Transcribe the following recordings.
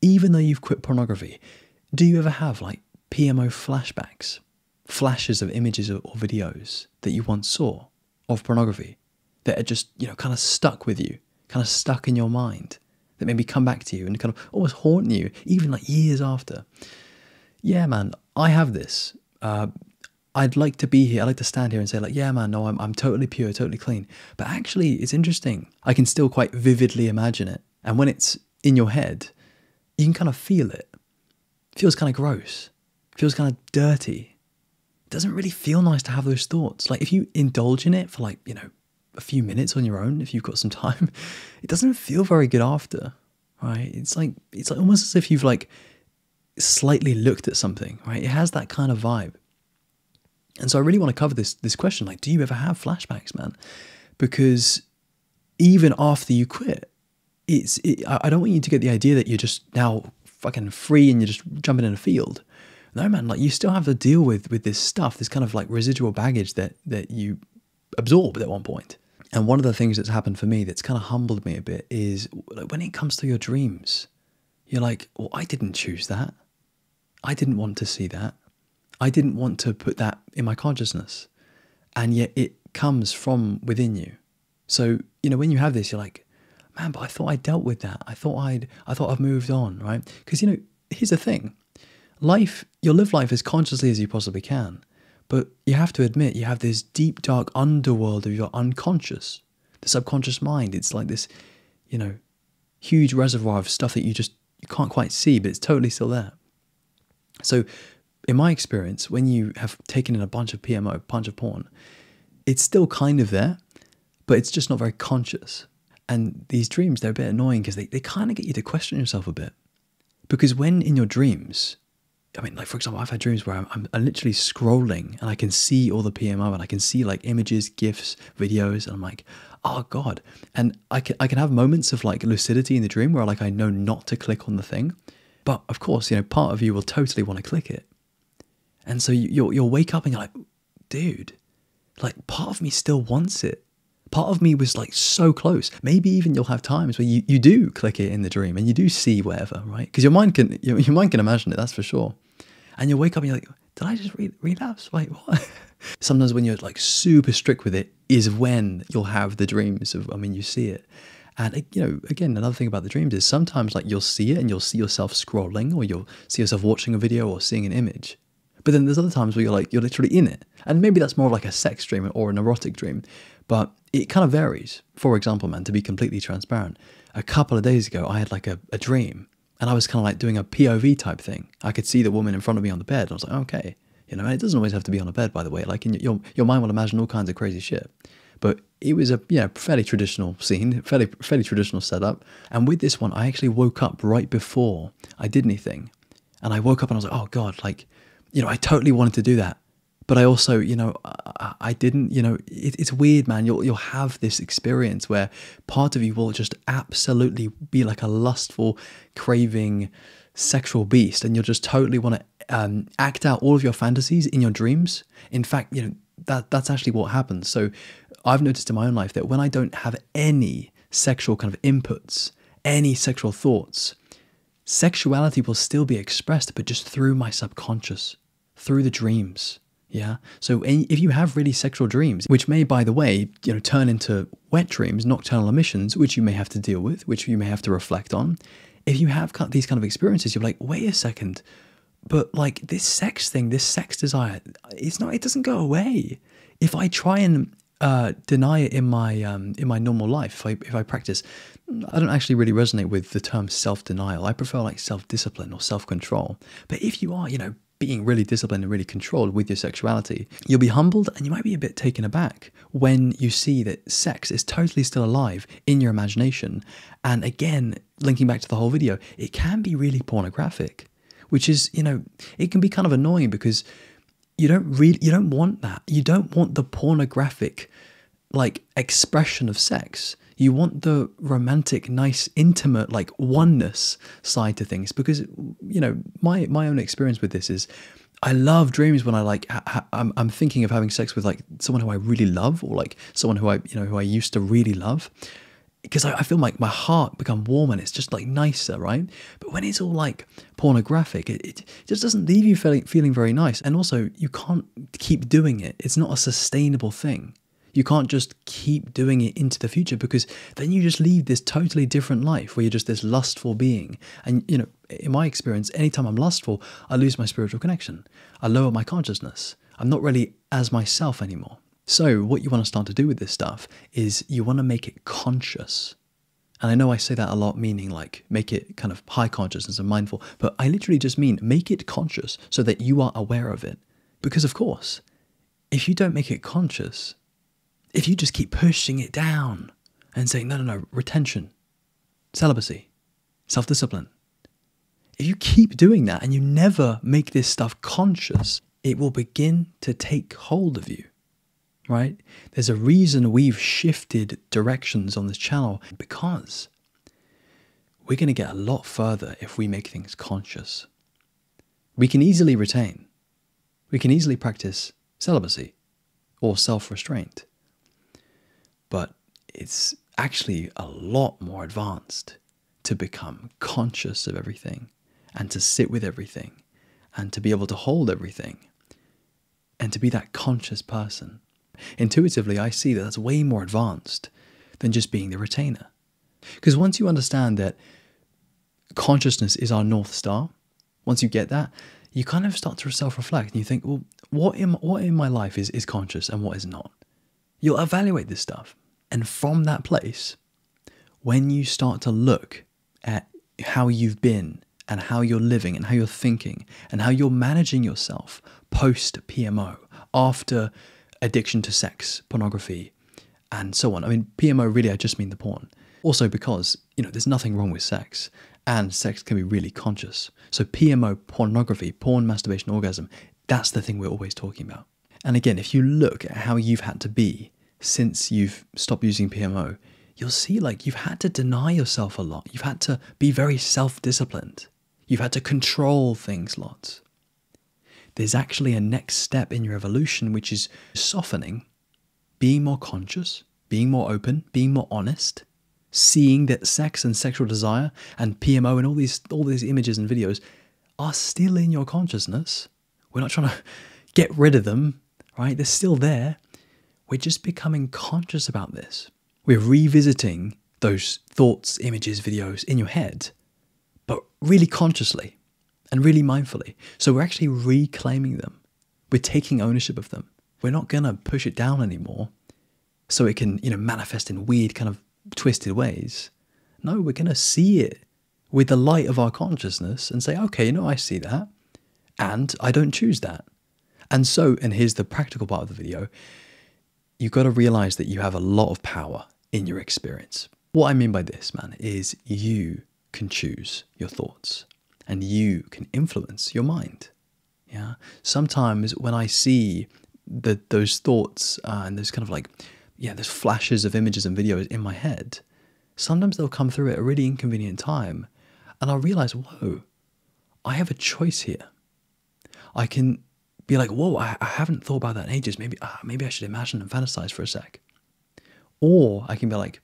even though you've quit pornography, do you ever have like PMO flashbacks, flashes of images or videos that you once saw of pornography that are just, kind of stuck with you, kind of stuck in your mind, that maybe come back to you and kind of almost haunt you, even like years after? Yeah, man, I have this. I'd like to be here. I'd like to stand here and say like, yeah, man, no, I'm totally pure, totally clean. But actually, it's interesting. I can still quite vividly imagine it. And when it's in your head, you can kind of feel it. It feels kind of gross. It feels kind of dirty. It doesn't really feel nice to have those thoughts. Like if you indulge in it for like, a few minutes on your own, if you've got some time, it doesn't feel very good after, right? It's like almost as if you've like slightly looked at something, right? It has that kind of vibe. And so I really want to cover this question, like, do you ever have flashbacks, man? Because even after you quit, I don't want you to get the idea that you're just now fucking free and you're just jumping in a field. No, man, like you still have to deal with this stuff, this kind of like residual baggage that you absorbed at one point. And one of the things that's happened for me that's kind of humbled me a bit is like when it comes to your dreams, you're like, well, I didn't choose that. I didn't want to see that. I didn't want to put that in my consciousness. And yet it comes from within you. So, when you have this, you're like, man, but I thought I dealt with that. I thought I've moved on, right? Because, here's the thing. You'll live life as consciously as you possibly can. But you have to admit, you have this deep, dark underworld of your unconscious, the subconscious mind. It's like this, huge reservoir of stuff that you can't quite see, but it's totally still there. So in my experience, when you have taken in a bunch of PMO, a bunch of porn, it's still kind of there, but it's just not very conscious. And these dreams, they're a bit annoying because they kind of get you to question yourself a bit. Because when in your dreams, like for example, I've had dreams where I'm literally scrolling and I can see all the PMO and I can see like images, GIFs, videos, and I'm like, oh God. And I can have moments of like lucidity in the dream where like I know not to click on the thing. But of course, part of you will totally want to click it. And so you'll wake up and you're like, dude, like part of me still wants it. Part of me was like so close. Maybe even you'll have times where you do click it in the dream and you do see whatever, right? Because your mind can imagine it, that's for sure. And you'll wake up and you're like, did I just relapse? Wait, what? Sometimes when you're like super strict with it is when you'll have the dreams of, you see it. And again, another thing about the dreams is sometimes like you'll see it and you'll see yourself scrolling or you'll see yourself watching a video or seeing an image. But then there's other times where you're literally in it. And maybe that's more of like a sex dream or an erotic dream. But it kind of varies. For example, man, to be completely transparent, a couple of days ago, I had like a dream and I was kind of like doing a POV type thing. I could see the woman in front of me on the bed. And I was like, okay, and it doesn't always have to be on a bed, by the way. Like your mind will imagine all kinds of crazy shit. But it was a fairly traditional scene, fairly traditional setup. And with this one, I actually woke up right before I did anything. And I woke up and I was like, oh God, like, I totally wanted to do that. But I also, I didn't, it's weird, man. You'll have this experience where part of you will just absolutely be like a lustful, craving, sexual beast. And you'll just totally want to act out all of your fantasies in your dreams. In fact, that's actually what happens. So I've noticed in my own life that when I don't have any sexual kind of inputs, any sexual thoughts, sexuality will still be expressed, but just through my subconscious, through the dreams. Yeah. So if you have really sexual dreams, which may, by the way, turn into wet dreams, nocturnal emissions, which you may have to deal with, which you may have to reflect on. If you have these kind of experiences, you're like, wait a second, but like this sex thing, this sex desire, it doesn't go away. If I try and deny it in my normal life, if I practice, I don't actually really resonate with the term self-denial. I prefer like self-discipline or self-control. But if you are, being really disciplined and really controlled with your sexuality, you'll be humbled and you might be a bit taken aback when you see that sex is totally still alive in your imagination. And again, linking back to the whole video, it can be really pornographic, which is, it can be kind of annoying because you don't want that. You don't want the pornographic like expression of sex. You want the romantic, nice, intimate, like oneness side to things. Because, my own experience with this is I love dreams when I like, I'm thinking of having sex with like someone who I really love or like someone who I used to really love. because I feel like my heart become warm and it's just like nicer, right? But when it's all like pornographic, it just doesn't leave you feeling very nice. And also, you can't keep doing it. It's not a sustainable thing. You can't just keep doing it into the future, because then you just lead this totally different life where you're just this lustful being. And, you know, in my experience, anytime I'm lustful, I lose my spiritual connection. I lower my consciousness. I'm not really as myself anymore. So what you want to start to do with this stuff is you want to make it conscious. And I know I say that a lot, meaning like make it kind of high consciousness and mindful, but I literally just mean make it conscious so that you are aware of it. Because of course, if you don't make it conscious, if you just keep pushing it down and saying, no, retention, celibacy, self-discipline, if you keep doing that and you never make this stuff conscious, it will begin to take hold of you. Right? There's a reason we've shifted directions on this channel, because we're going to get a lot further if we make things conscious. We can easily retain. We can easily practice celibacy or self-restraint. But it's actually a lot more advanced to become conscious of everything and to sit with everything and to be able to hold everything and to be that conscious person. Intuitively, I see that that's way more advanced than just being the retainer. Because once you understand that consciousness is our North Star, once you get that, you kind of start to self-reflect and you think, well, what in my life is conscious and what is not? You'll evaluate this stuff. And from that place, when you start to look at how you've been and how you're living and how you're thinking and how you're managing yourself post-PMO, after addiction to sex, pornography, and so on. I mean, PMO, really, I just mean the porn. Also because, you know, there's nothing wrong with sex, and sex can be really conscious. So PMO, pornography, porn, masturbation, orgasm, that's the thing we're always talking about. And again, if you look at how you've had to be since you've stopped using PMO, you'll see like you've had to deny yourself a lot. You've had to be very self-disciplined. You've had to control things lots. There's actually a next step in your evolution, which is softening, being more conscious, being more open, being more honest, seeing that sex and sexual desire and PMO and all these images and videos are still in your consciousness. We're not trying to get rid of them, right? They're still there. We're just becoming conscious about this. We're revisiting those thoughts, images, videos in your head, but really consciously. And really mindfully. So we're actually reclaiming them. We're taking ownership of them. We're not going to push it down anymore so it can, you know, manifest in weird kind of twisted ways. No, we're going to see it with the light of our consciousness and say, okay, you know, I see that and I don't choose that. And so, and here's the practical part of the video, you've got to realize that you have a lot of power in your experience. What I mean by this, man, is you can choose your thoughts. And you can influence your mind. Yeah. Sometimes when I see those thoughts and those kind of like, there's flashes of images and videos in my head, sometimes they'll come through at a really inconvenient time. And I'll realize, whoa, I have a choice here. I can be like, whoa, I haven't thought about that in ages. Maybe I should imagine and fantasize for a sec. Or I can be like,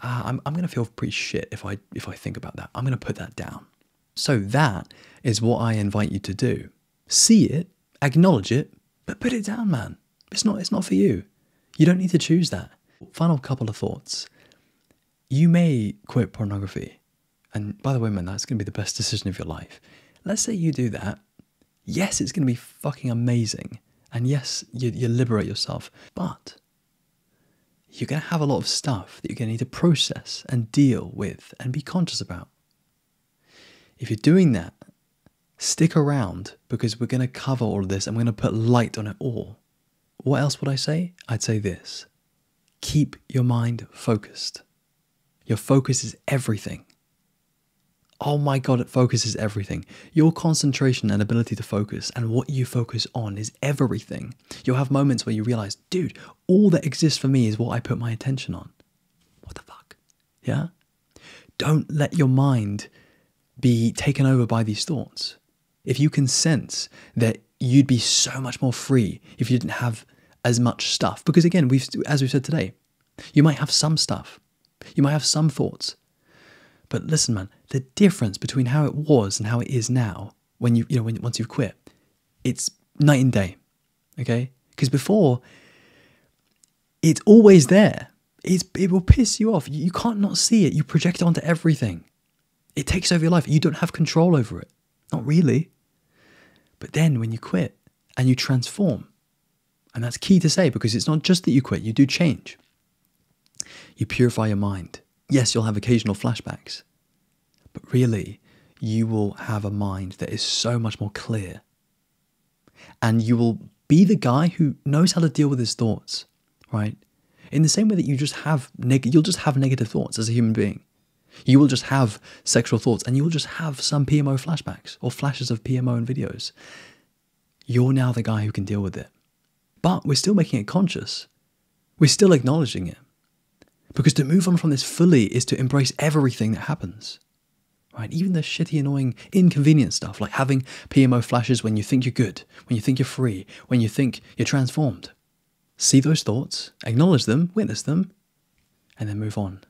I'm going to feel pretty shit if I think about that. I'm going to put that down. So that is what I invite you to do. See it, acknowledge it, but put it down, man. It's not for you. You don't need to choose that. Final couple of thoughts. You may quit pornography. And by the way, man, that's going to be the best decision of your life. Let's say you do that. Yes, it's going to be fucking amazing. And yes, you liberate yourself. But you're going to have a lot of stuff that you're going to need to process and deal with and be conscious about. If you're doing that, stick around, because we're going to cover all of this and we're going to put light on it all. What else would I say? I'd say this. Keep your mind focused. Your focus is everything. Oh my God, it focuses everything. Your concentration and ability to focus and what you focus on is everything. You'll have moments where you realize, dude, all that exists for me is what I put my attention on. What the fuck? Yeah? Don't let your mind be taken over by these thoughts. If you can sense that you'd be so much more free if you didn't have as much stuff, because again, as we've said today, you might have some stuff, You might have some thoughts. But listen, man, the difference between how it was and how it is now, when once you've quit, it's night and day. Okay? Because before, it's always there. It will piss you off. You can't not see it. You project it onto everything. It takes over your life. You don't have control over it. Not really. But then when you quit and you transform, and that's key to say, because it's not just that you quit, you do change. You purify your mind. Yes, you'll have occasional flashbacks, but really, you will have a mind that is so much more clear. And you will be the guy who knows how to deal with his thoughts, right? In the same way that you'll just have negative thoughts as a human being. You will just have sexual thoughts, and you will just have some PMO flashbacks or flashes of PMO in videos. You're now the guy who can deal with it. But we're still making it conscious. We're still acknowledging it. Because to move on from this fully is to embrace everything that happens. Right? Even the shitty, annoying, inconvenient stuff, like having PMO flashes when you think you're good, when you think you're free, when you think you're transformed. See those thoughts, acknowledge them, witness them, and then move on.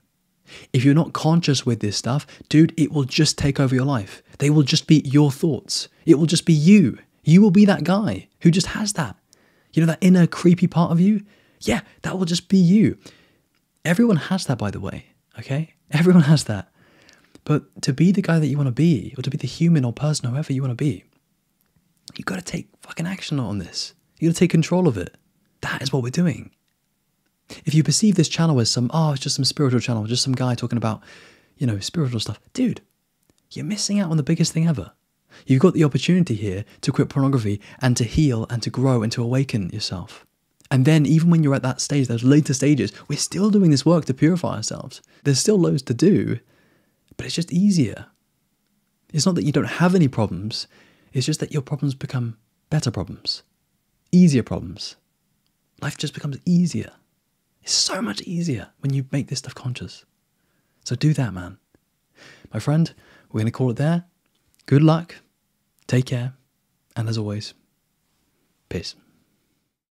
If you're not conscious with this stuff, dude, it will just take over your life. They will just be your thoughts. It will just be you. You will be that guy who just has that. You know, that inner creepy part of you? Yeah, that will just be you. Everyone has that, by the way, okay? Everyone has that. But to be the guy that you want to be, or to be the human or person, whoever you want to be, you've got to take fucking action on this. You've got to take control of it. That is what we're doing. If you perceive this channel as it's just some spiritual channel, just some guy talking about, spiritual stuff, dude, you're missing out on the biggest thing ever. You've got the opportunity here to quit pornography and to heal and to grow and to awaken yourself. And then even when you're at that stage, those later stages, we're still doing this work to purify ourselves. There's still loads to do, but it's just easier. It's not that you don't have any problems. It's just that your problems become better problems, easier problems. Life just becomes easier. It's so much easier when you make this stuff conscious. So do that, man. My friend, we're going to call it there. Good luck. Take care. And as always, peace.